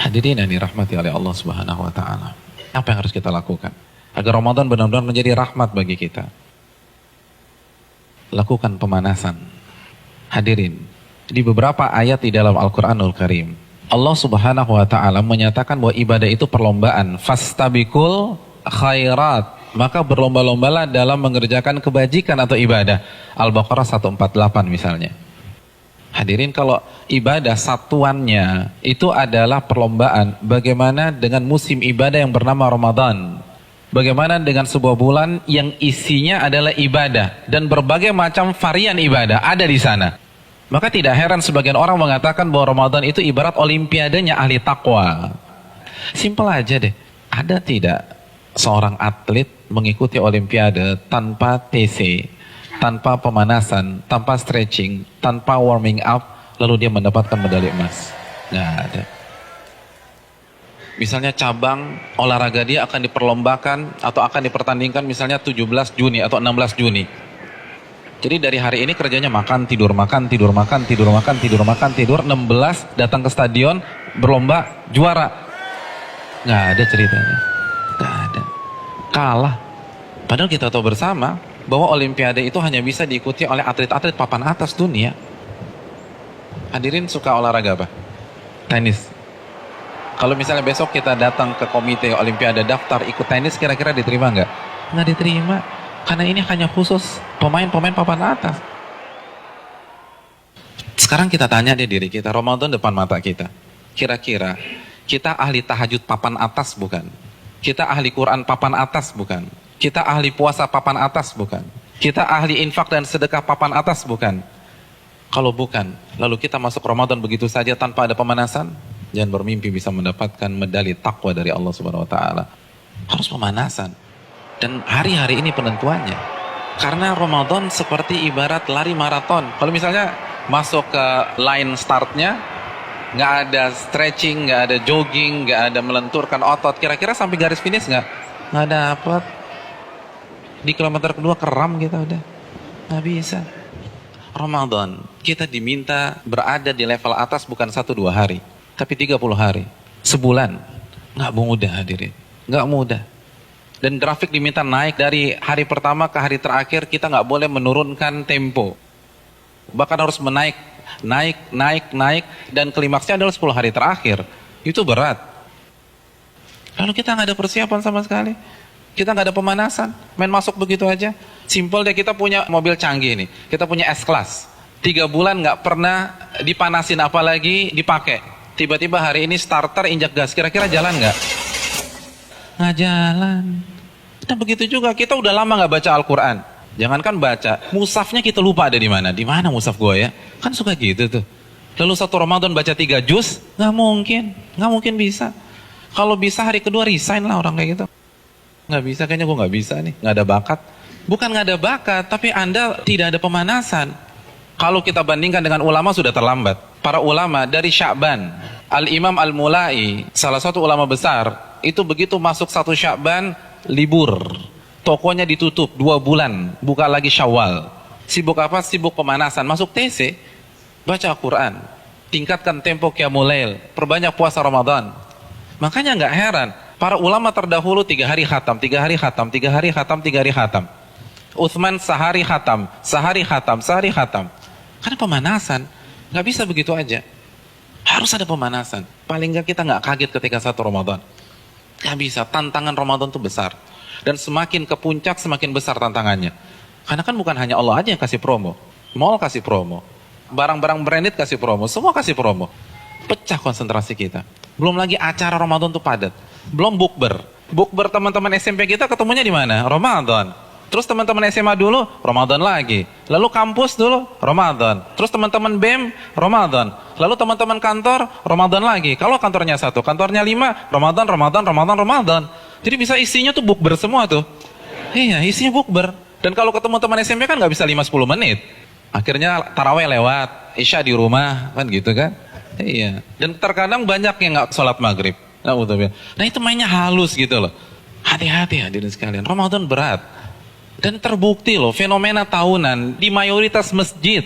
Hadirin yang dirahmati oleh Allah Subhanahu wa taala. Apa yang harus kita lakukan agar Ramadan benar-benar menjadi rahmat bagi kita? Lakukan pemanasan. Hadirin, di beberapa ayat di dalam Al-Qur'anul Karim, Allah Subhanahu wa taala menyatakan bahwa ibadah itu perlombaan. Fastabikul khairat. Maka berlomba-lombalah dalam mengerjakan kebajikan atau ibadah. Al-Baqarah 148 misalnya. Hadirin, kalau ibadah satuannya itu adalah perlombaan, bagaimana dengan musim ibadah yang bernama Ramadan? Bagaimana dengan sebuah bulan yang isinya adalah ibadah dan berbagai macam varian ibadah ada di sana? Maka tidak heran sebagian orang mengatakan bahwa Ramadan itu ibarat olimpiadanya ahli takwa. Simpel aja deh. Ada tidak seorang atlet mengikuti olimpiade tanpa TC, tanpa pemanasan, tanpa stretching, tanpa warming up, lalu dia mendapatkan medali emas? Nggak ada. Misalnya cabang olahraga dia akan diperlombakan atau akan dipertandingkan misalnya 17 Juni atau 16 Juni. Jadi dari hari ini kerjanya makan, tidur, makan, tidur, makan, tidur, makan, tidur, makan, tidur. 16 datang ke stadion, berlomba, juara. Nggak ada ceritanya. Nggak ada. Kalah. Padahal kita tahu bersama bahwa olimpiade itu hanya bisa diikuti oleh atlet-atlet papan atas dunia. Hadirin suka olahraga apa? Tenis. Kalau misalnya besok kita datang ke komite olimpiade daftar ikut tenis, kira-kira diterima nggak? Nggak diterima. Karena ini hanya khusus pemain-pemain papan atas. Sekarang kita tanya deh diri kita, Ramadan depan mata kita. Kira-kira kita ahli tahajud papan atas bukan? Kita ahli Quran papan atas bukan? Kita ahli puasa papan atas bukan? Kita ahli infak dan sedekah papan atas bukan? Kalau bukan, lalu kita masuk Ramadan begitu saja tanpa ada pemanasan? Jangan bermimpi bisa mendapatkan medali takwa dari Allah Subhanahu wa taala. Harus pemanasan. Dan hari-hari ini penentuannya. Karena Ramadan seperti ibarat lari maraton. Kalau misalnya masuk ke line startnya, nggak ada stretching, nggak ada jogging, nggak ada melenturkan otot, kira-kira sampai garis finish nggak dapat. Di kilometer kedua keram kita udah, nggak bisa. Ramadan kita diminta berada di level atas bukan 1-2 hari, tapi 30 hari, sebulan. Nggak mudah hadirin, nggak mudah. Dan grafik diminta naik dari hari pertama ke hari terakhir, kita nggak boleh menurunkan tempo. Bahkan harus naik, dan klimaksnya adalah 10 hari terakhir. Itu berat. Lalu kita nggak ada persiapan sama sekali. Kita nggak ada pemanasan, main masuk begitu aja. Simpel deh, kita punya mobil canggih nih, kita punya S-Class. 3 bulan nggak pernah dipanasin apalagi dipakai. Tiba-tiba hari ini starter injak gas, kira-kira jalan nggak? Nggak jalan. Nah begitu juga, kita udah lama nggak baca Al-Quran. Jangankan baca, mushafnya kita lupa ada di mana. Di mana mushaf gue ya? Kan suka gitu tuh. Lalu satu Ramadan baca 3 juz, nggak mungkin bisa. Kalau bisa hari kedua resign lah orang kayak gitu. Nggak bisa, kayaknya gue nggak bisa nih, nggak ada bakat. Bukan nggak ada bakat, tapi Anda tidak ada pemanasan. Kalau kita bandingkan dengan ulama sudah terlambat. Para ulama dari Sya'ban, Al-Imam Al-Mulai, salah satu ulama besar, itu begitu masuk 1 Sya'ban, libur. Tokonya ditutup 2 bulan, buka lagi Syawal. Sibuk apa? Sibuk pemanasan. Masuk TC, baca Al-Quran, tingkatkan tempo Qiyamul Lail, perbanyak puasa Ramadan. Makanya nggak heran, para ulama terdahulu 3 hari khatam, 3 hari khatam, 3 hari khatam, 3 hari khatam. Utsman sehari khatam, sehari khatam, sehari khatam. Karena pemanasan, nggak bisa begitu aja. Harus ada pemanasan. Paling nggak kita nggak kaget ketika 1 Ramadan. Nggak bisa, tantangan Ramadan itu besar. Dan semakin ke puncak, semakin besar tantangannya. Karena kan bukan hanya Allah aja yang kasih promo. Mall kasih promo. Barang-barang branded kasih promo. Semua kasih promo. Pecah konsentrasi kita. Belum lagi acara Ramadan tuh padat. Belum bukber. Bukber teman-teman SMP kita ketemunya di mana? Ramadan. Terus teman-teman SMA dulu, Ramadan lagi. Lalu kampus dulu, Ramadan. Terus teman-teman BEM, Ramadan. Lalu teman-teman kantor, Ramadan lagi. Kalau kantornya 1, kantornya 5, Ramadan. Jadi bisa isinya tuh bukber semua tuh. Iya, isinya bukber. Dan kalau ketemu teman SMP kan nggak bisa 5-10 menit. Akhirnya taraweh lewat, isya di rumah, kan gitu kan. Iya. Dan terkadang banyak yang nggak sholat maghrib. Nah itu mainnya halus gitu loh. Hati-hati hadirin sekalian, Ramadan berat. Dan terbukti loh, fenomena tahunan di mayoritas masjid.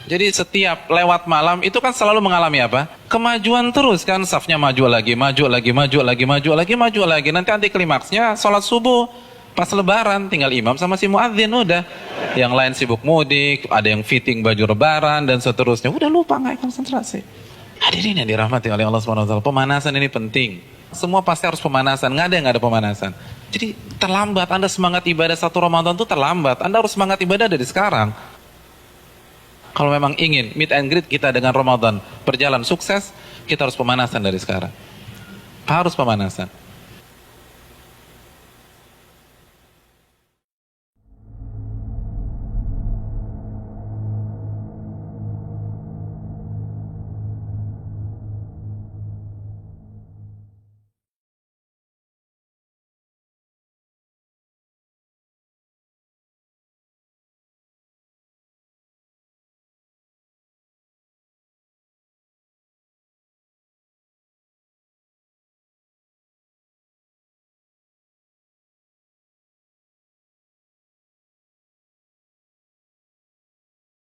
Jadi setiap lewat malam itu kan selalu mengalami apa? Kemajuan terus kan, safnya maju lagi, maju lagi, maju lagi, maju lagi, maju lagi. Nanti anti klimaksnya sholat subuh pas lebaran, tinggal imam sama si muadzin udah. Yang lain sibuk mudik, ada yang fitting baju lebaran dan seterusnya. Udah lupa, nggak konsentrasi. Hadirin yang dirahmati oleh Allah SWT, pemanasan ini penting. Semua pasti harus pemanasan, nggak ada yang nggak ada pemanasan. Jadi terlambat, Anda semangat ibadah satu Ramadan itu terlambat. Anda harus semangat ibadah dari sekarang. Kalau memang ingin meet and greet kita dengan Ramadan berjalan sukses, kita harus pemanasan dari sekarang. Harus pemanasan.